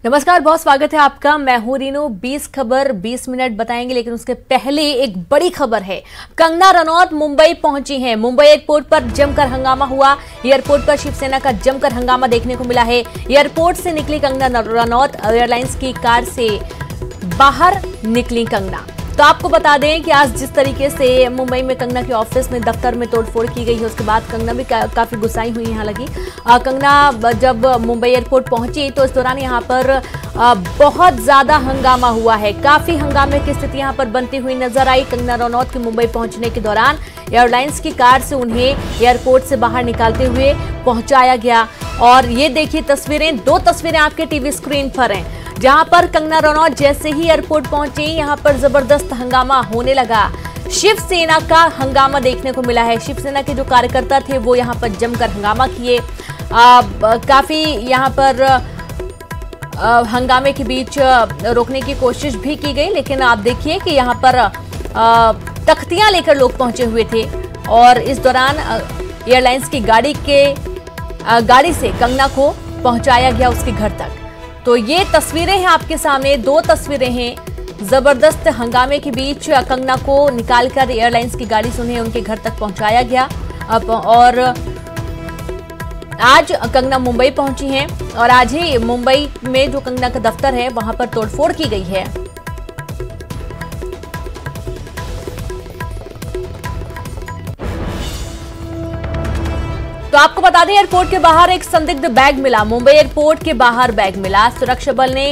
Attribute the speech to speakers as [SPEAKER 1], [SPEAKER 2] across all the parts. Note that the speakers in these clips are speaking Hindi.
[SPEAKER 1] नमस्कार, बहुत स्वागत है आपका। मैं हूं रीनू। 20 खबर 20 मिनट बताएंगे, लेकिन उसके पहले एक बड़ी खबर है। कंगना रनौत मुंबई पहुंची हैं। मुंबई एयरपोर्ट पर जमकर हंगामा हुआ। एयरपोर्ट पर शिवसेना का जमकर हंगामा देखने को मिला है। एयरपोर्ट से निकली कंगना रनौत, एयरलाइंस की कार से बाहर निकली कंगना। तो आपको बता दें कि आज जिस तरीके से मुंबई में कंगना के ऑफिस में, दफ्तर में तोड़फोड़ की गई है, उसके बाद कंगना भी काफी गुस्साई हुई यहाँ लगी। कंगना जब मुंबई एयरपोर्ट पहुंची तो इस दौरान यहाँ पर बहुत ज्यादा हंगामा हुआ है। काफी हंगामे की स्थिति यहाँ पर बनती हुई नजर आई। कंगना रनौत के मुंबई पहुंचने के दौरान एयरलाइंस की कार से उन्हें एयरपोर्ट से बाहर निकालते हुए पहुंचाया गया। और ये देखिए तस्वीरें, दो तस्वीरें आपके टीवी स्क्रीन पर हैं, जहां पर कंगना रनौत जैसे ही एयरपोर्ट पहुंची, यहां पर जबरदस्त हंगामा होने लगा। शिवसेना का हंगामा देखने को मिला है। शिवसेना के जो कार्यकर्ता थे वो यहां पर जमकर हंगामा किए। काफी यहां पर हंगामे के बीच रोकने की कोशिश भी की गई, लेकिन आप देखिए कि यहां पर तख्तियां लेकर लोग पहुंचे हुए थे और इस दौरान एयरलाइंस की गाड़ी से कंगना को पहुंचाया गया उसके घर तक। तो ये तस्वीरें हैं आपके सामने, दो तस्वीरें हैं। जबरदस्त हंगामे के बीच कंगना को निकालकर एयरलाइंस की गाड़ी से उन्हें उनके घर तक पहुंचाया गया। और आज कंगना मुंबई पहुंची हैं और आज ही मुंबई में जो कंगना का दफ्तर है वहां पर तोड़फोड़ की गई है। तो आपको बता दें, एयरपोर्ट के बाहर एक संदिग्ध बैग मिला। मुंबई एयरपोर्ट के बाहर बैग मिला। सुरक्षा बल ने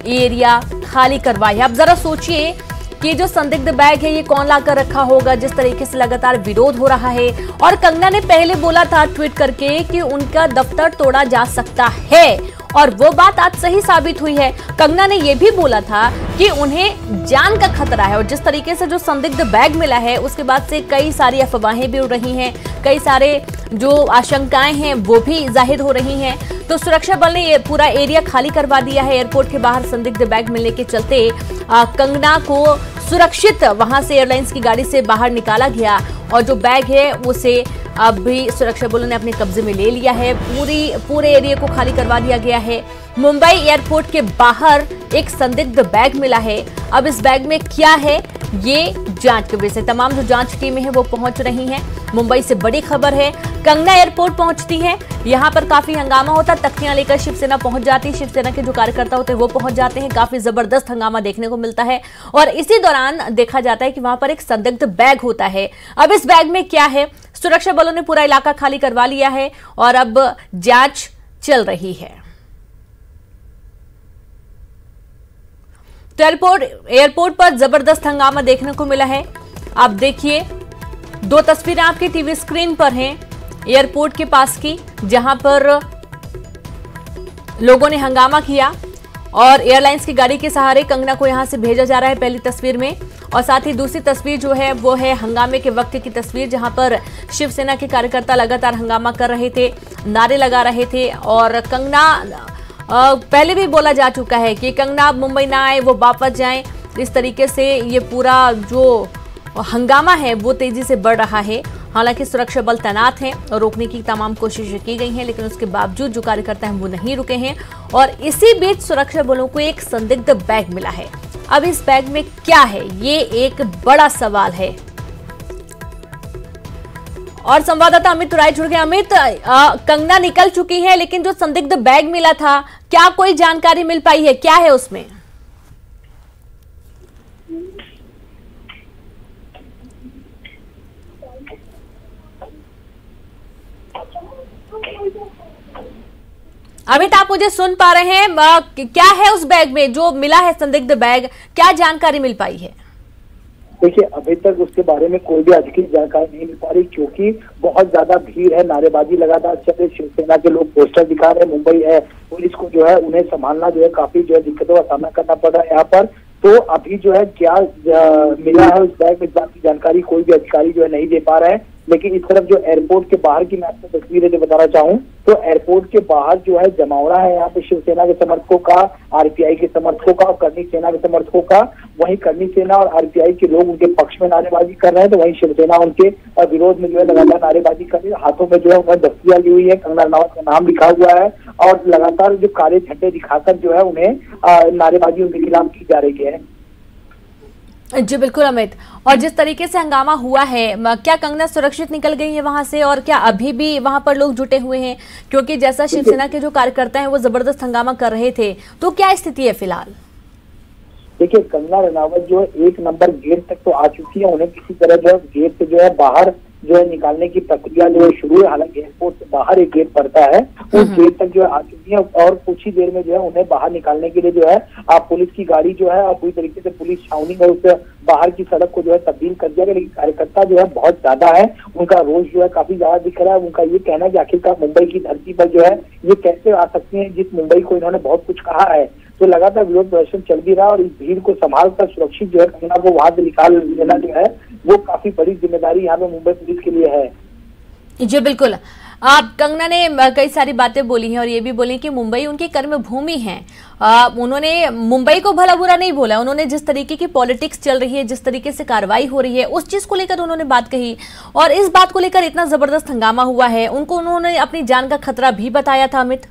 [SPEAKER 1] एरिया खाली करवाया। अब जरा सोचिए कि जो संदिग्ध बैग है ये कौन लाकर रखा होगा, जिस तरीके से लगातार विरोध हो रहा है। और कंगना ने पहले बोला था ट्वीट करके कि उनका दफ्तर तोड़ा जा सकता है, और वो बात आज सही साबित हुई है। कंगना ने यह भी बोला था कि उन्हें जान का खतरा है, और जिस तरीके से जो संदिग्ध बैग मिला है उसके बाद से कई सारी अफवाहें भी उड़ रही हैं, कई सारे जो आशंकाएं हैं वो भी जाहिर हो रही हैं। तो सुरक्षा बल ने ये पूरा एरिया खाली करवा दिया है। एयरपोर्ट के बाहर संदिग्ध बैग मिलने के चलते कंगना को सुरक्षित वहां से एयरलाइंस की गाड़ी से बाहर निकाला गया, और जो बैग है उसे अभी सुरक्षा बलों ने अपने कब्जे में ले लिया है। पूरे एरिया को खाली करवा दिया गया है। मुंबई एयरपोर्ट के बाहर एक संदिग्ध बैग मिला है। अब इस बैग में क्या है ये जांच के विषय, तमाम जो जांच टीमें हैं वो पहुंच रही हैं। मुंबई से बड़ी खबर है, कंगना एयरपोर्ट पहुंचती है, यहां पर काफी हंगामा होता, तख्तियां लेकर शिवसेना पहुंच जाती है, शिवसेना के जो कार्यकर्ता होते हैं वो पहुंच जाते हैं। काफी जबरदस्त हंगामा देखने को मिलता है और इसी दौरान देखा जाता है कि वहां पर एक संदिग्ध बैग होता है। अब इस बैग में क्या है, सुरक्षा बलों ने पूरा इलाका खाली करवा लिया है और अब जांच चल रही है। तो एयरपोर्ट पर जबरदस्त हंगामा देखने को मिला है। आप देखिए, दो तस्वीरें आपकी टीवी स्क्रीन पर हैं एयरपोर्ट के पास की, जहां पर लोगों ने हंगामा किया और एयरलाइंस की गाड़ी के सहारे कंगना को यहां से भेजा जा रहा है पहली तस्वीर में। और साथ ही दूसरी तस्वीर जो है वो है हंगामे के वक्त की तस्वीर, जहां पर शिवसेना के कार्यकर्ता लगातार हंगामा कर रहे थे, नारे लगा रहे थे। और कंगना पहले भी बोला जा चुका है कि कंगना मुंबई ना आए, वो वापस जाएं। इस तरीके से ये पूरा जो हंगामा है वो तेजी से बढ़ रहा है। हालांकि सुरक्षा बल तैनात हैं और रोकने की तमाम कोशिशें की गई हैं, लेकिन उसके बावजूद जो कार्यकर्ता हैं वो नहीं रुके हैं। और इसी बीच सुरक्षा बलों को एक संदिग्ध बैग मिला है। अब इस बैग में क्या है ये एक बड़ा सवाल है। और संवाददाता अमित तुराई जुड़ गए। अमित, कंगना निकल चुकी है, लेकिन जो संदिग्ध बैग मिला था, क्या कोई जानकारी मिल पाई है, क्या है उसमें? अमित, आप मुझे सुन पा रहे हैं? क्या है उस बैग में जो मिला है संदिग्ध बैग, क्या जानकारी मिल पाई है?
[SPEAKER 2] देखिए, अभी तक उसके बारे में कोई भी अधिकृत जानकारी नहीं मिल पा रही, क्योंकि बहुत ज्यादा भीड़ है, नारेबाजी लगातार चल रही। शिवसेना के लोग पोस्टर दिखा रहे हैं। मुंबई है पुलिस को जो है उन्हें संभालना जो है काफी जो है दिक्कतों का सामना करना पड़ रहा है यहाँ पर। तो अभी जो है क्या मिला है उस बैग में, इस बात की जानकारी कोई भी अधिकारी जो है नहीं दे पा रहा है। लेकिन इस तरफ जो एयरपोर्ट के बाहर की मैं आपको तस्वीरें जो बताना चाहूँ तो एयरपोर्ट के बाहर जो है जमावड़ा है यहाँ पे शिवसेना के समर्थकों का, आरपीआई के समर्थकों का और करनी सेना के समर्थकों का। वहीं करनी सेना और आरपीआई के लोग उनके पक्ष में नारेबाजी कर रहे हैं, तो वहीं शिवसेना उनके विरोध में जो है लगातार नारेबाजी कर रही है। हाथों में जो है उन्होंने दस्तियां ली हुई है, कंगना रनौत का नाम लिखा हुआ है और लगातार जो काले झंडे दिखाकर जो है उन्हें नारेबाजी उनके खिलाफ की जा रही है।
[SPEAKER 1] जी बिल्कुल अमित, और जिस तरीके से हंगामा हुआ है, क्या कंगना सुरक्षित निकल गई है वहां से, और क्या अभी भी वहां पर लोग जुटे हुए हैं? क्योंकि जैसा शिवसेना के जो कार्यकर्ता हैं वो जबरदस्त हंगामा कर रहे थे, तो क्या स्थिति है फिलहाल?
[SPEAKER 2] देखिए, कंगना रनावत जो है 1 नंबर गेट तक तो आ चुकी है। उन्हें किसी तरह जो है गेट से जो है बाहर जो है निकालने की प्रक्रिया जो है शुरू है। हालांकि एयरपोर्ट से बाहर एक गेट पड़ता है, उस गेट तक जो है आ चुकी है और कुछ ही देर में जो है उन्हें बाहर निकालने के लिए जो है पुलिस की गाड़ी जो है पूरी तरीके से पुलिस छावनी में उस बाहर की सड़क को जो है तब्दील कर दिया गया। लेकिन कार्यकर्ता जो है बहुत ज्यादा है, उनका रोष जो है काफी ज्यादा दिख रहा है। उनका ये कहना है कि आखिरकार मुंबई की धरती पर जो है ये कैसे आ सकती है, जिस मुंबई को इन्होंने बहुत कुछ कहा है। तो लगातार विरोध प्रदर्शन चल भी रहा और इस भीड़ को संभाल कर सुरक्षित जो है कंगना को वहां से निकाल लेना जो है वो काफी बड़ी जिम्मेदारी यहाँ पे मुंबई पुलिस के लिए है।
[SPEAKER 1] जी बिल्कुल, आप कंगना ने कई सारी बातें बोली हैं और ये भी बोली कि मुंबई उनकी कर्म भूमि है। उन्होंने मुंबई को भला बुरा नहीं बोला, उन्होंने जिस तरीके की पॉलिटिक्स चल रही है, जिस तरीके से कार्रवाई हो रही है, उस चीज को लेकर उन्होंने बात कही और इस बात को लेकर इतना जबरदस्त हंगामा हुआ है। उन्होंने अपनी जान का खतरा भी बताया था अमित।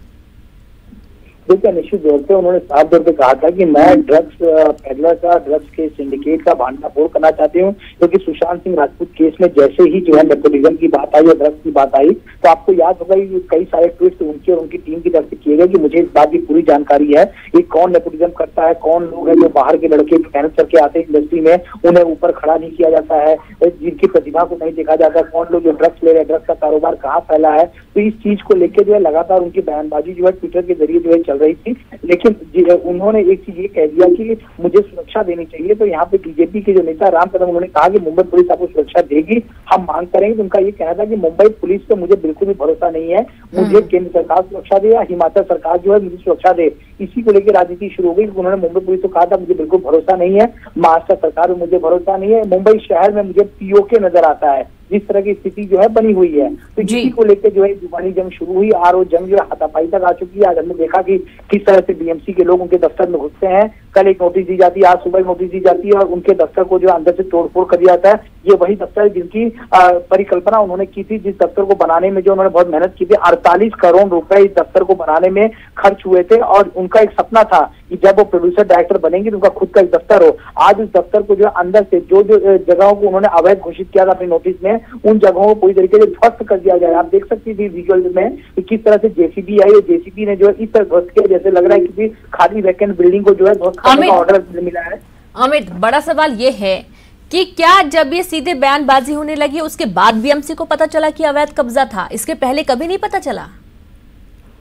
[SPEAKER 2] देखिए, निश्चित तौर पे उन्होंने साफ तौर पे कहा था कि मैं ड्रग्स पेडलर का, ड्रग्स के सिंडिकेट का भांडाफोड़ करना चाहती हूँ। क्योंकि सुशांत सिंह राजपूत केस में जैसे ही जो है नेपोटिज्म की बात आई और ड्रग्स की बात आई, तो आपको याद होगा कि कई सारे ट्वीट्स उनके और उनकी टीम की तरफ से किए गए कि मुझे इस बात की पूरी जानकारी है कि कौन नेपोटिज्म करता है, कौन लोग हैं जो बाहर के लड़के मेहनत करके आते हैं इंडस्ट्री में, उन्हें ऊपर खड़ा नहीं किया जाता है, जिनकी प्रतिभा को नहीं देखा जाता, कौन लोग जो ड्रग्स ले रहे हैं, ड्रग्स का कारोबार कहाँ फैला है। तो इस चीज को लेकर जो है लगातार उनकी बयानबाजी जो है ट्विटर के जरिए जो है चल रही थी। लेकिन उन्होंने एक चीज ये कह दिया कि मुझे सुरक्षा देनी चाहिए। तो यहाँ पे बीजेपी के जो नेता राम कदम, उन्होंने कहा कि मुंबई पुलिस आपको सुरक्षा देगी, हम मांग करेंगे। तो उनका ये कहना था कि मुंबई पुलिस पे मुझे बिल्कुल भी भरोसा नहीं है, मुझे केंद्र सरकार सुरक्षा दे या हिमाचल सरकार जो है मुझे सुरक्षा दे। इसी को लेकर राजनीति शुरू हो गई। उन्होंने मुंबई पुलिस को कहा था मुझे बिल्कुल भरोसा नहीं है, महाराष्ट्र सरकार में मुझे भरोसा नहीं है, मुंबई शहर में मुझे पीओके नजर आता है। जिस तरह की स्थिति जो है बनी हुई है, तो इसी को लेकर जो है जुबानी जंग शुरू हुई और वो जंग जो है हाथापाई तक आ चुकी है। आज हमने देखा कि किस तरह से बीएमसी के लोग उनके दफ्तर में घुसते हैं। कल एक नोटिस दी जाती है, आज सुबह नोटिस दी जाती है और उनके दफ्तर को जो अंदर से तोड़फोड़ कर दिया जाता है। ये वही दफ्तर है जिनकी परिकल्पना उन्होंने की थी, जिस दफ्तर को बनाने में जो उन्होंने बहुत मेहनत की थी। 48 करोड़ रुपए इस दफ्तर को बनाने में खर्च हुए थे और उनका एक सपना था कि जब वो प्रोड्यूसर डायरेक्टर बनेंगे तो उनका खुद का एक दफ्तर हो। आज उस दफ्तर को जो अंदर से जो जगहों को उन्होंने अवैध घोषित किया था अपने नोटिस में, उन जगहों को पूरी तरीके से ध्वस्त कर दिया गया। आप देख सकती थी विजुअल में कि किस तरह से जेसीबी आई, जेसीबी ने जो है इस तरह ध्वस्त किया जैसे लग रहा है कि खाली वैकेंट बिल्डिंग को जो है ध्वस्त करने का ऑर्डर मिला है।
[SPEAKER 1] अमित, बड़ा सवाल ये है कि क्या जब ये सीधे बयानबाजी होने लगी उसके बाद बीएमसी को पता चला कि अवैध कब्जा था? इसके पहले कभी नहीं पता चला?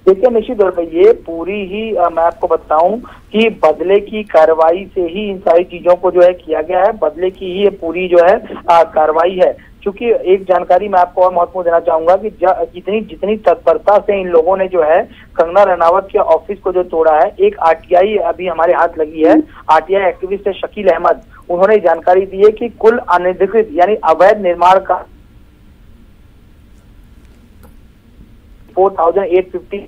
[SPEAKER 2] देखिए, निश्चित तौर पर ये पूरी ही मैं आपको बताऊं कि बदले की कार्रवाई से ही इन सारी चीजों को जो है किया गया है। बदले की ही ये पूरी जो है कार्रवाई है। क्योंकि एक जानकारी मैं आपको और महत्वपूर्ण देना चाहूंगा कि जितनी तत्परता से इन लोगों ने जो है कंगना रनावत के ऑफिस को जो तोड़ा है, एक आरटीआई अभी हमारे हाथ लगी है, आरटीआई एक्टिविस्ट है शकील अहमद, उन्होंने जानकारी दी है कि कुल अनधिकृत यानी अवैध निर्माण का 4850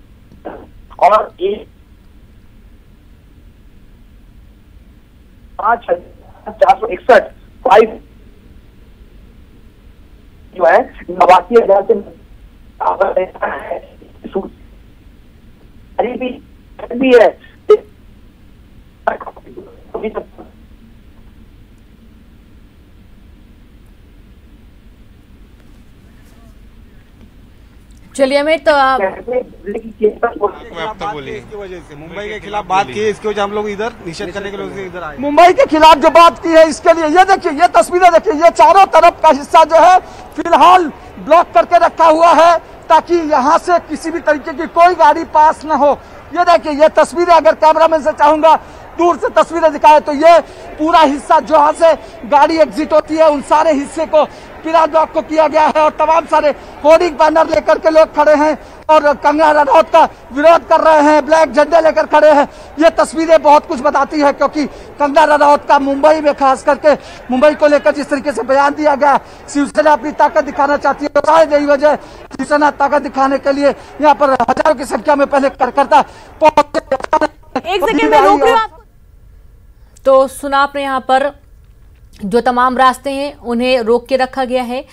[SPEAKER 2] और 5461 जो है 89,000 से भी है।
[SPEAKER 1] चलिए अमित,
[SPEAKER 3] मुंबई के खिलाफ बात की है, इसकी वजह हम लोग इधर निषेध करने के लिए इधर आए।
[SPEAKER 4] मुंबई के खिलाफ जो बात की है इसके लिए ये देखिए, ये तस्वीरें देखिए, ये चारों तरफ का हिस्सा जो है फिलहाल ब्लॉक करके रखा हुआ है ताकि यहाँ से किसी भी तरीके की कोई गाड़ी पास न हो। ये देखिए, ये तस्वीरें अगर कैमरामैन से चाहूंगा दूर से तस्वीरें दिखाए तो ये पूरा हिस्सा जहाँ से गाड़ी एग्जिट होती है उन सारे हिस्से को पिला ब्लॉक को किया गया है और तमाम सारे होर्डिंग बैनर लेकर के लोग खड़े हैं और कंगना रनौत का विरोध कर रहे हैं, ब्लैक झंडे लेकर खड़े हैं। ये तस्वीरें बहुत कुछ बताती है क्योंकि कंगना रनौत का मुंबई में खास करके मुंबई को लेकर जिस तरीके से बयान दिया गया, शिवसेना अपनी ताकत दिखाना चाहती है। शायद यही वजह शिवसेना ताकत दिखाने के लिए यहाँ पर हजारों की संख्या में पहले कार्यकर्ता पहुंचे।
[SPEAKER 1] एक सेकेंड में रोक रही हूं आपको। तो सुना आपने यहाँ पर जो तमाम रास्ते हैं उन्हें रोक के रखा गया है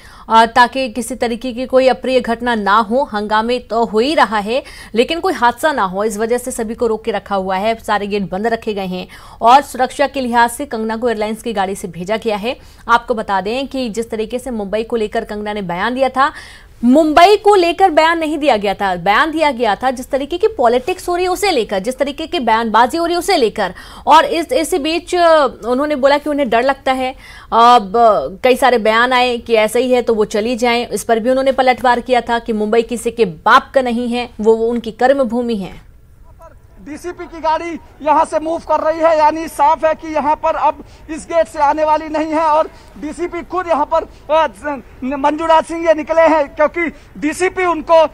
[SPEAKER 1] ताकि किसी तरीके की कोई अप्रिय घटना ना हो। हंगामे तो हो ही रहा है लेकिन कोई हादसा ना हो, इस वजह से सभी को रोक के रखा हुआ है। सारे गेट बंद रखे गए हैं और सुरक्षा के लिहाज से कंगना को एयरलाइंस की गाड़ी से भेजा गया है। आपको बता दें कि जिस तरीके से मुंबई को लेकर कंगना ने बयान दिया था, मुंबई को लेकर बयान नहीं दिया गया था, बयान दिया गया था जिस तरीके की पॉलिटिक्स हो रही है उसे लेकर, जिस तरीके की बयानबाजी हो रही है उसे लेकर। और इसी बीच उन्होंने बोला कि उन्हें डर लगता है। अब कई सारे बयान आए कि ऐसा ही है तो वो चली जाएं। इस पर भी उन्होंने पलटवार किया था कि मुंबई किसी के बाप का नहीं है, वो उनकी कर्म भूमि है।
[SPEAKER 4] डीसीपी की गाड़ी यहां से मूव कर रही है, यानी साफ है कि यहां पर अब इस गेट से आने वाली नहीं है। और डीसीपी खुद यहां पर मंजूराज सिंह ये निकले हैं क्योंकि डीसीपी उनको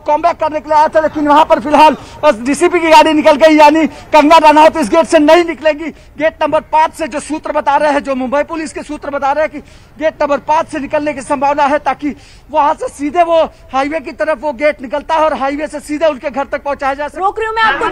[SPEAKER 4] कॉम्बैक करने के लिए आया था, लेकिन वहां पर फिलहाल डीसीपी की गाड़ी निकल गई, यानी कंगना रनौत इस गेट से नहीं निकलेगी। गेट नंबर 5 से जो सूत्र बता रहे हैं, जो मुंबई पुलिस के सूत्र बता रहे हैं कि गेट नंबर 5 से निकलने की संभावना है ताकि वहां से सीधे वो हाईवे की तरफ वो गेट निकलता है और हाईवे से सीधे उनके घर तक पहुंचाया जा सके।
[SPEAKER 1] रोक रही हूं मैं आपको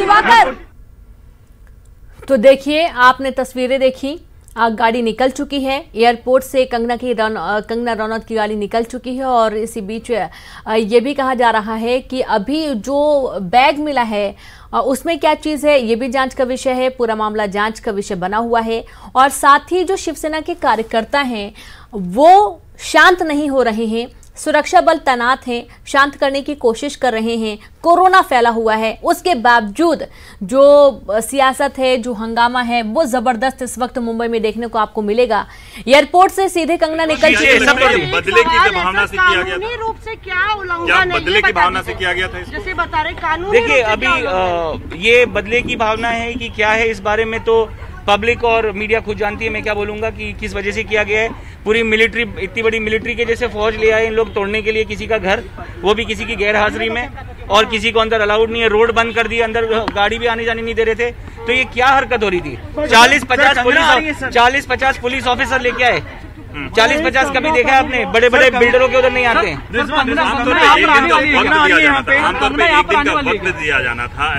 [SPEAKER 1] तो देखिए, आपने तस्वीरें देखी, गाड़ी निकल चुकी है एयरपोर्ट से। कंगना रनौत की गाड़ी निकल चुकी है और इसी बीच ये भी कहा जा रहा है कि अभी जो बैग मिला है उसमें क्या चीज है ये भी जांच का विषय है। पूरा मामला जांच का विषय बना हुआ है और साथ ही जो शिवसेना के कार्यकर्ता हैं वो शांत नहीं हो रहे हैं। सुरक्षा बल तैनात हैं, शांत करने की कोशिश कर रहे हैं। कोरोना फैला हुआ है, उसके बावजूद जो सियासत है, जो हंगामा है, वो जबरदस्त इस वक्त मुंबई में देखने को आपको मिलेगा। एयरपोर्ट से सीधे कंगना निकल चुकी है।
[SPEAKER 5] बदले की भावना से किया गया था,
[SPEAKER 6] रूप से क्या उल्लंघन है,
[SPEAKER 5] बदले की भावना से किया गया था,
[SPEAKER 6] जैसे बता रहे कानून।
[SPEAKER 7] देखिए, अभी ये बदले की भावना है कि क्या है, इस बारे में तो पब्लिक और मीडिया खुद जानती है। मैं क्या बोलूंगा कि किस वजह से किया गया है। पूरी मिलिट्री, इतनी बड़ी मिलिट्री के जैसे फौज ले आए इन लोग तोड़ने के लिए किसी का घर, वो भी किसी की गैर हाजिरी में, और किसी को अंदर अलाउड नहीं है। रोड बंद कर दी, अंदर गाड़ी भी आने जाने नहीं दे रहे थे। तो ये क्या हरकत हो रही थी? 40-50 पुलिस ऑफिसर लेके आए। 40-50 कभी देखा है आपने? बड़े बड़े बिल्डरों के उधर नहीं आते हैं।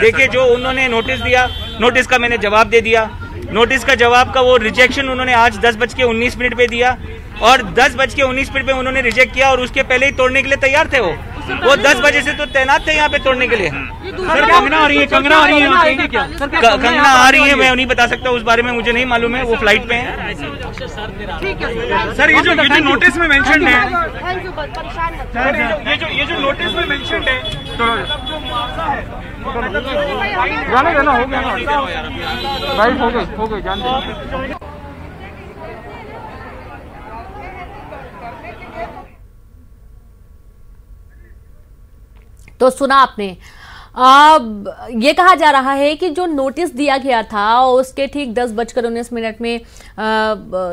[SPEAKER 7] देखिए, जो उन्होंने नोटिस दिया, नोटिस का मैंने जवाब दे दिया। नोटिस का जवाब का वो रिजेक्शन उन्होंने आज 10:19 पे दिया और 10:19 पे उन्होंने रिजेक्ट किया और उसके पहले ही तोड़ने के लिए तैयार थे। वो 10 बजे से तो तैनात थे यहाँ पे तोड़ने के लिए।
[SPEAKER 5] सर, कंगना आ रही है, कंगना आ रही है क्या?
[SPEAKER 7] कंगना आ रही है, मैं नहीं बता सकता, उस बारे में मुझे नहीं मालूम है, वो फ्लाइट पे है।
[SPEAKER 5] सर, ये जो नोटिस में मेंशन है, ये जो नोटिस में मेंशन है,
[SPEAKER 4] जाने देना, हो गया ना, राइट हो गई जान दे।
[SPEAKER 1] तो सुना आपने। ये कहा जा रहा है कि जो नोटिस दिया गया था उसके ठीक 10:19 में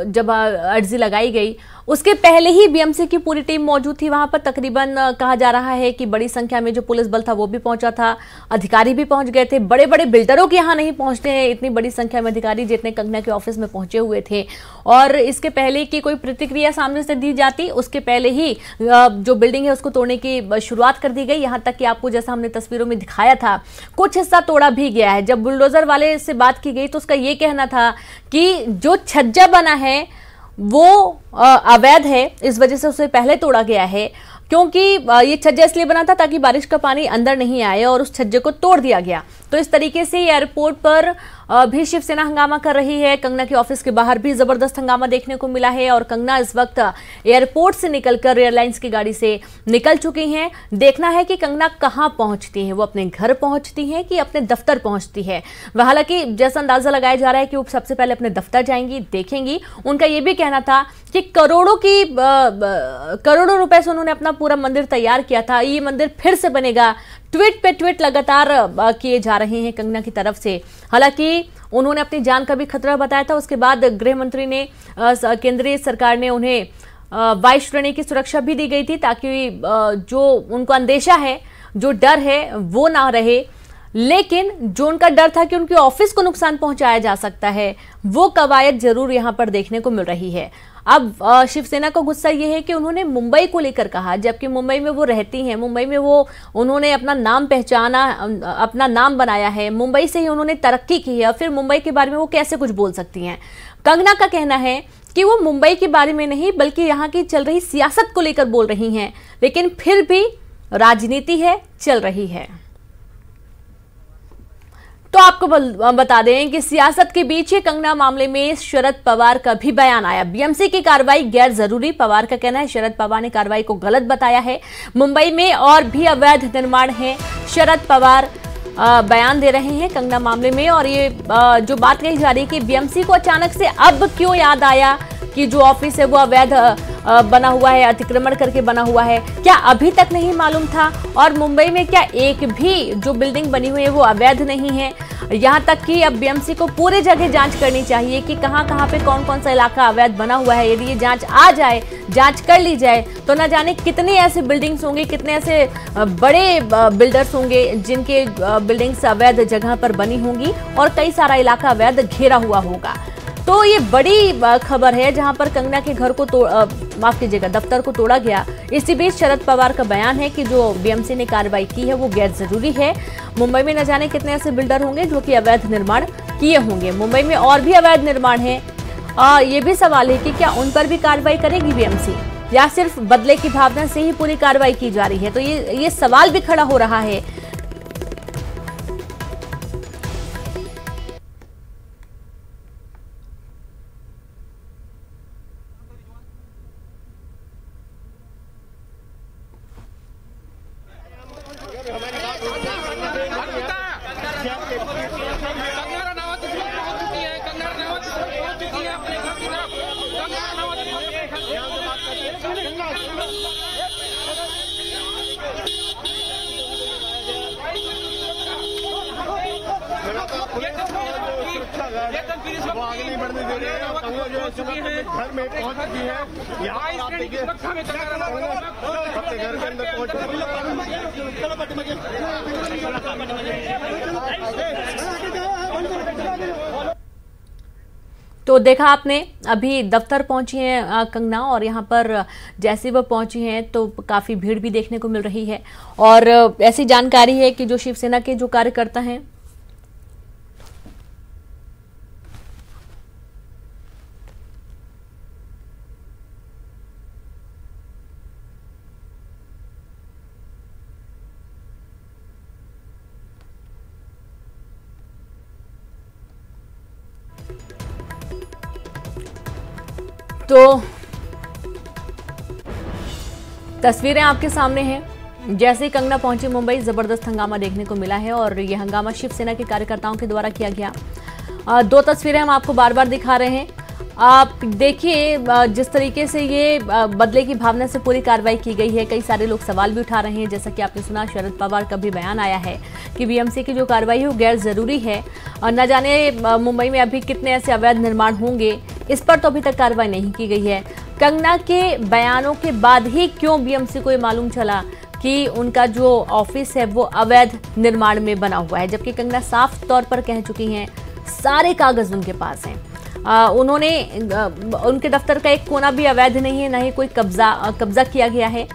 [SPEAKER 1] जब अर्जी लगाई गई, उसके पहले ही बीएमसी की पूरी टीम मौजूद थी वहां पर। तकरीबन कहा जा रहा है कि बड़ी संख्या में जो पुलिस बल था वो भी पहुंचा था, अधिकारी भी पहुंच गए थे। बड़े बड़े बिल्डरों के यहाँ नहीं पहुंचते हैं इतनी बड़ी संख्या में अधिकारी जितने कंगना के ऑफिस में पहुंचे हुए थे। और इसके पहले की कोई प्रतिक्रिया सामने से दी जाती, उसके पहले ही जो बिल्डिंग है उसको तोड़ने की शुरुआत कर दी गई। यहाँ तक कि आपको जैसा हमने तस्वीरों में दिखाया था, कुछ हिस्सा तोड़ा भी गया है। जब बुलडोजर वाले से बात की गई तो उसका ये कहना था कि जो छज्जा बना है वो अवैध है, इस वजह से उसे पहले तोड़ा गया है, क्योंकि ये छज्जा इसलिए बना था ताकि बारिश का पानी अंदर नहीं आए और उस छज्जे को तोड़ दिया गया। तो इस तरीके से एयरपोर्ट पर भी शिवसेना हंगामा कर रही है। कंगना के ऑफिस के बाहर भी जबरदस्त हंगामा देखने को मिला है और कंगना इस वक्त एयरपोर्ट से निकलकर एयरलाइंस की गाड़ी से निकल चुकी हैं। देखना है कि कंगना कहां पहुंचती है, वो अपने घर पहुंचती है कि अपने दफ्तर पहुंचती है। वह हालांकि जैसा अंदाजा लगाया जा रहा है कि वो सबसे पहले अपने दफ्तर जाएंगी, देखेंगी। उनका यह भी कहना था कि करोड़ों रुपए से उन्होंने अपना पूरा मंदिर तैयार किया था, ये मंदिर फिर से बनेगा। ट्वीट पे ट्वीट लगातार किए जा रहे हैं कंगना की तरफ से। हालांकि उन्होंने अपनी जान का भी खतरा बताया था। उसके बाद गृह मंत्री ने, केंद्रीय सरकार ने उन्हें 22 श्रेणी की सुरक्षा भी दी गई थी ताकि जो उनको अंदेशा है, जो डर है वो ना रहे। लेकिन जो उनका डर था कि उनके ऑफिस को नुकसान पहुंचाया जा सकता है, वो कवायद जरूर यहां पर देखने को मिल रही है। अब शिवसेना का गुस्सा ये है कि उन्होंने मुंबई को लेकर कहा, जबकि मुंबई में वो रहती हैं, मुंबई में उन्होंने अपना नाम पहचाना, अपना नाम बनाया है, मुंबई से ही उन्होंने तरक्की की है, फिर मुंबई के बारे में वो कैसे कुछ बोल सकती हैं। कंगना का कहना है कि वो मुंबई के बारे में नहीं बल्कि यहाँ की चल रही सियासत को लेकर बोल रही हैं, लेकिन फिर भी राजनीति है, चल रही है। तो आपको बता दें कि सियासत के बीच कंगना मामले में शरद पवार का भी बयान आया। बीएमसी की कार्रवाई गैर जरूरी, पवार का कहना है। शरद पवार ने कार्रवाई को गलत बताया है। मुंबई में और भी अवैध निर्माण है, शरद पवार बयान दे रहे हैं कंगना मामले में। और ये जो बात कही जा रही है कि बीएमसी को अचानक से अब क्यों याद आया कि जो ऑफिस है वो अवैध बना हुआ है, अतिक्रमण करके बना हुआ है, क्या अभी तक नहीं मालूम था? और मुंबई में क्या एक भी जो बिल्डिंग बनी हुई है वो अवैध नहीं है? यहाँ तक कि अब बीएमसी को पूरे जगह जांच करनी चाहिए कि कहाँ कहाँ पे कौन कौन सा इलाका अवैध बना हुआ है। यदि ये जांच आ जाए, जांच कर ली जाए, तो न जाने कितने ऐसे बिल्डिंग्स होंगे, कितने ऐसे बड़े बिल्डर्स होंगे जिनके बिल्डिंग्स अवैध जगह पर बनी होंगी और कई सारा इलाका अवैध घेरा हुआ होगा। तो ये बड़ी खबर है जहां पर कंगना के घर को माफ कीजिएगा, दफ्तर को तोड़ा गया। इसी बीच शरद पवार का बयान है कि जो बीएमसी ने कार्रवाई की है वो गैर जरूरी है। मुंबई में न जाने कितने ऐसे बिल्डर होंगे जो कि अवैध निर्माण किए होंगे। मुंबई में और भी अवैध निर्माण है। ये भी सवाल है कि क्या उन पर भी कार्रवाई करेगी बीएमसी या सिर्फ बदले की भावना से ही पूरी कार्रवाई की जा रही है? तो ये सवाल भी खड़ा हो रहा है।
[SPEAKER 8] घर में पहुंच चुकी है, यहाँ आप देखिए अपने घर के अंदर पहुंच
[SPEAKER 1] तो देखा आपने, अभी दफ्तर पहुंची हैं कंगना और यहाँ पर जैसे वो पहुंची हैं तो काफी भीड़ भी देखने को मिल रही है। और ऐसी जानकारी है कि जो शिवसेना के जो कार्यकर्ता हैं तो तस्वीरें आपके सामने हैं। जैसे ही कंगना पहुंची मुंबई, जबरदस्त हंगामा देखने को मिला है और यह हंगामा शिवसेना के कार्यकर्ताओं के द्वारा किया गया। दो तस्वीरें हम आपको बार बार दिखा रहे हैं। आप देखिए जिस तरीके से ये बदले की भावना से पूरी कार्रवाई की गई है। कई सारे लोग सवाल भी उठा रहे हैं, जैसा कि आपने सुना शरद पवार का भी बयान आया है कि बीएमसी की जो कार्रवाई है वो गैर जरूरी है और न जाने मुंबई में अभी कितने ऐसे अवैध निर्माण होंगे, इस पर तो अभी तक कार्रवाई नहीं की गई है। कंगना के बयानों के बाद ही क्यों बीएमसी को ये मालूम चला कि उनका जो ऑफिस है वो अवैध निर्माण में बना हुआ है, जबकि कंगना साफ तौर पर कह चुकी हैं सारे कागज उनके पास हैं। उन्होंने उनके दफ्तर का एक कोना भी अवैध नहीं है, ना ही कोई कब्जा किया गया है।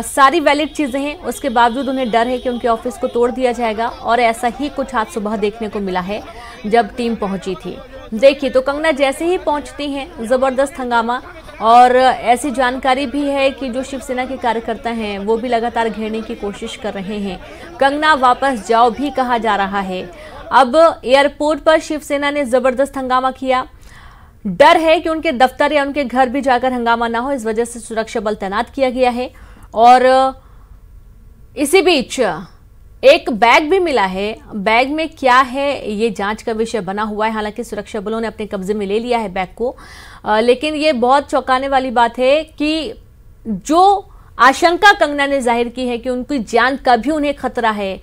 [SPEAKER 1] सारी वैलिड चीजें हैं, उसके बावजूद उन्हें डर है कि उनके ऑफिस को तोड़ दिया जाएगा और ऐसा ही कुछ आज सुबह देखने को मिला है जब टीम पहुंची थी। देखिए तो कंगना जैसे ही पहुंचती हैं जबरदस्त हंगामा। और ऐसी जानकारी भी है कि जो शिवसेना के कार्यकर्ता हैं वो भी लगातार घेरने की कोशिश कर रहे हैं। कंगना वापस जाओ भी कहा जा रहा है। अब एयरपोर्ट पर शिवसेना ने जबरदस्त हंगामा किया। डर है कि उनके दफ्तर या उनके घर भी जाकर हंगामा ना हो, इस वजह से सुरक्षा बल तैनात किया गया है। और इसी बीच एक बैग भी मिला है। बैग में क्या है ये जांच का विषय बना हुआ है। हालांकि सुरक्षा बलों ने अपने कब्जे में ले लिया है बैग को, लेकिन ये बहुत चौंकाने वाली बात है कि जो आशंका कंगना ने जाहिर की है कि उनकी जान का भी उन्हें खतरा है,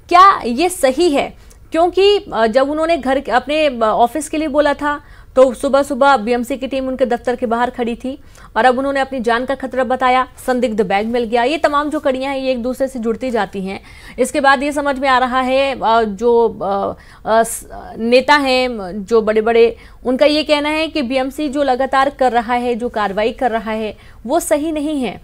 [SPEAKER 1] क्या ये सही है? क्योंकि जब उन्होंने घर अपने ऑफिस के लिए बोला था तो सुबह सुबह बीएमसी की टीम उनके दफ्तर के बाहर खड़ी थी और अब उन्होंने अपनी जान का खतरा बताया, संदिग्ध बैग मिल गया। ये तमाम जो कड़ियां हैं ये एक दूसरे से जुड़ती जाती हैं। इसके बाद ये समझ में आ रहा है जो नेता हैं जो बड़े बड़े, उनका ये कहना है कि बीएमसी जो लगातार कर रहा है, जो कार्रवाई कर रहा है वो सही नहीं है,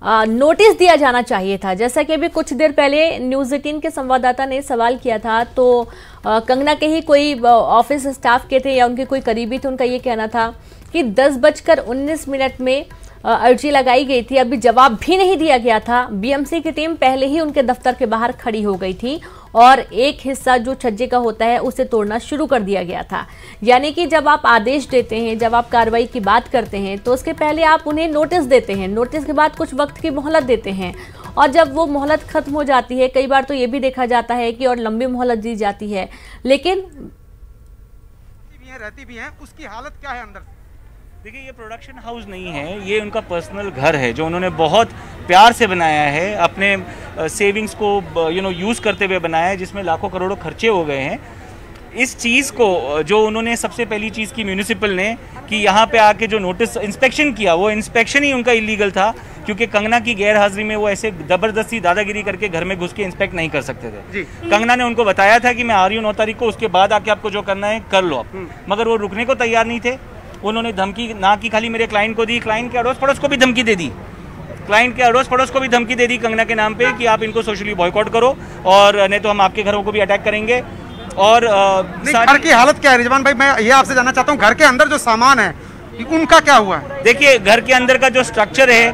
[SPEAKER 1] नोटिस दिया जाना चाहिए था। जैसा कि अभी कुछ देर पहले न्यूज़ 18 के संवाददाता ने सवाल किया था, तो कंगना के ही कोई ऑफिस स्टाफ के थे या उनके कोई करीबी थे, उनका ये कहना था कि 10:19 में अर्जी लगाई गई थी, अभी जवाब भी नहीं दिया गया था। बीएमसी की टीम पहले ही उनके दफ्तर के बाहर खड़ी हो गई थी और एक हिस्सा जो छज्जे का होता है उसे तोड़ना शुरू कर दिया गया था। यानी कि जब आप आदेश देते हैं, जब आप कार्रवाई की बात करते हैं तो उसके पहले आप उन्हें नोटिस देते हैं, नोटिस के बाद कुछ वक्त की मोहलत देते हैं और जब वो मोहलत खत्म हो जाती है, कई बार तो ये भी देखा जाता है कि और लंबी मोहलत दी जाती है, लेकिन
[SPEAKER 5] रहती भी हैं, उसकी हालत क्या है अंदर?
[SPEAKER 7] देखिए, ये प्रोडक्शन हाउस नहीं है, ये उनका पर्सनल घर है जो उन्होंने बहुत प्यार से बनाया है, अपने सेविंग्स को यूज़ करते हुए बनाया है, जिसमें लाखों करोड़ों खर्चे हो गए हैं। इस चीज़ को जो उन्होंने सबसे पहली चीज़ की म्यूनिसिपल ने कि यहाँ पे आके जो नोटिस इंस्पेक्शन किया, वो इंस्पेक्शन ही उनका इलीगल था, क्योंकि कंगना की गैर हाजिरी में वो ऐसे ज़बरदस्ती दादागिरी करके घर में घुस के इंस्पेक्ट नहीं कर सकते थे। कंगना ने उनको बताया था कि मैं आ रही हूँ 9 तारीख को, उसके बाद आके आपको जो करना है कर लो आप, मगर वो रुकने को तैयार नहीं थे। उन्होंने धमकी ना कि खाली मेरे क्लाइंट को दी, क्लाइंट के अड़ोस पड़ोस को भी धमकी दे दी, क्लाइंट के अड़ोस पड़ोस को भी धमकी दे दी कंगना के नाम पे कि आप इनको सोशली बॉयकॉट करो और नहीं तो हम आपके घरों को भी अटैक करेंगे। और
[SPEAKER 5] घर की हालत क्या है रिजवान भाई? मैं ये आपसे जानना चाहता हूँ, घर के अंदर जो सामान है उनका क्या हुआ है?
[SPEAKER 7] देखिए, घर के अंदर का जो स्ट्रक्चर है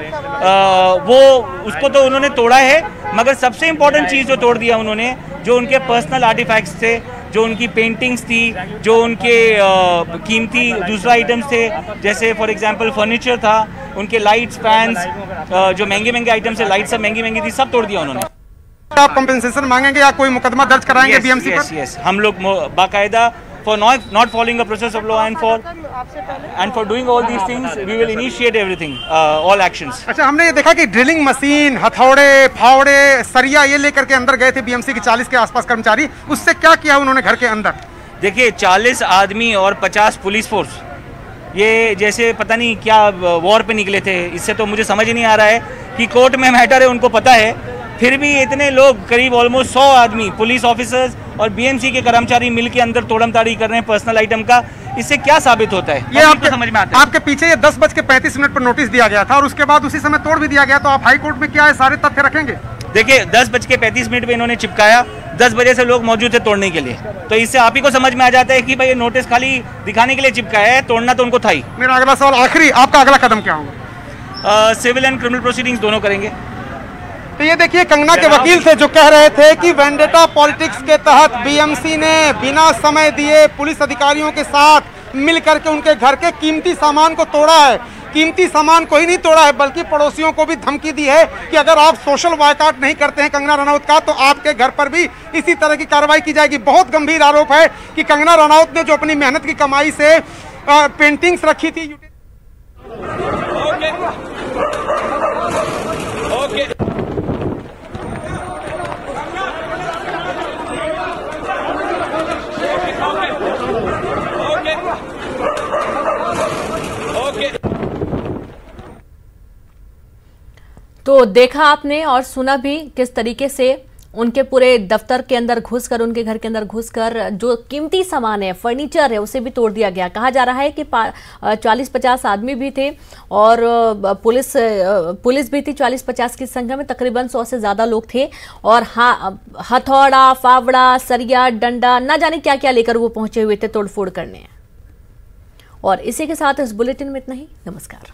[SPEAKER 7] वो उसको तो उन्होंने तोड़ा है, मगर सबसे इम्पोर्टेंट चीज़ जो तोड़ दिया उन्होंने, जो उनके पर्सनल आर्टिफैक्ट्स थे, जो उनकी पेंटिंग्स थी, जो उनके कीमती दूसरा आइटम्स थे, जैसे फॉर एग्जांपल फर्नीचर था, उनके लाइट्स, फैंस, जो महंगे महंगे आइटम्स है, लाइट्स सब महंगी महंगी थी, सब तोड़ दिया उन्होंने।
[SPEAKER 5] आप कंपेंसेशन मांगेंगे या कोई मुकदमा दर्ज कराएंगे बीएमसी पर?
[SPEAKER 7] यस, हम लोग बाकायदा for not following a process of law and for doing all these things, we will initiate everything, all actions.
[SPEAKER 5] अच्छा, हमने ये देखा कि ड्रिलिंग मशीन, हथौड़े, फावड़े, सरिया ये लेकर के अंदर गए थे बीएमसी के 40 के आसपास कर्मचारी, उससे क्या किया उन्होंने घर के अंदर?
[SPEAKER 7] देखिए, 40 आदमी और 50 पुलिस फोर्स, ये जैसे पता नहीं क्या वॉर पे निकले थे। इससे तो मुझे समझ ही नहीं आ रहा है कि कोर्ट में मैटर है, उनको पता है, फिर भी इतने लोग, करीब ऑलमोस्ट 100 आदमी, पुलिस ऑफिसर्स और बीएमसी के कर्मचारी मिलकर अंदर तोड़मताड़ी कर रहे हैं पर्सनल आइटम का। इससे क्या साबित होता है?
[SPEAKER 5] ये आपको समझ में आता है? आपके पीछे ये 10:35 पर नोटिस दिया गया था और उसके बाद उसी समय तोड़ भी दिया गया, तो आप हाई कोर्ट में क्या है सारे तथ्य रखेंगे?
[SPEAKER 7] देखिए, 10:35 पे इन्होंने चिपकाया, 10 बजे से लोग मौजूद थे तोड़ने के लिए, तो इससे आप ही को समझ में आ जाता है कि भाई ये नोटिस खाली दिखाने के लिए चिपकाया है, तोड़ना तो उनको था ही।
[SPEAKER 5] मेरा अगला सवाल आखिरी, आपका अगला कदम क्या होगा?
[SPEAKER 7] सिविल एंड क्रिमिनल प्रोसीडिंग्स दोनों करेंगे।
[SPEAKER 5] तो ये देखिए, कंगना के वकील थे जो कह रहे थे कि वेंडेटा पॉलिटिक्स के तहत बीएमसी ने बिना समय दिए पुलिस अधिकारियों के साथ मिलकर के उनके घर के कीमती सामान को तोड़ा है। कीमती सामान को ही नहीं तोड़ा है, बल्कि पड़ोसियों को भी धमकी दी है कि अगर आप सोशल बॉयकॉट नहीं करते हैं कंगना रनौत का, तो आपके घर पर भी इसी तरह की कार्रवाई की जाएगी। बहुत गंभीर आरोप है कि कंगना रनौत ने जो अपनी मेहनत की कमाई से पेंटिंग्स रखी थी।
[SPEAKER 1] तो देखा आपने और सुना भी किस तरीके से उनके पूरे दफ्तर के अंदर घुसकर, उनके घर के अंदर घुसकर जो कीमती सामान है, फर्नीचर है, उसे भी तोड़ दिया गया। कहा जा रहा है कि 40-50 आदमी भी थे और पुलिस भी थी 40-50 की संख्या में, तकरीबन 100 से ज्यादा लोग थे और हथौड़ा, फावड़ा, सरिया, डंडा, ना जाने क्या क्या लेकर वो पहुंचे हुए थे तोड़फोड़ करने। और इसी के साथ इस बुलेटिन में इतना ही। नमस्कार।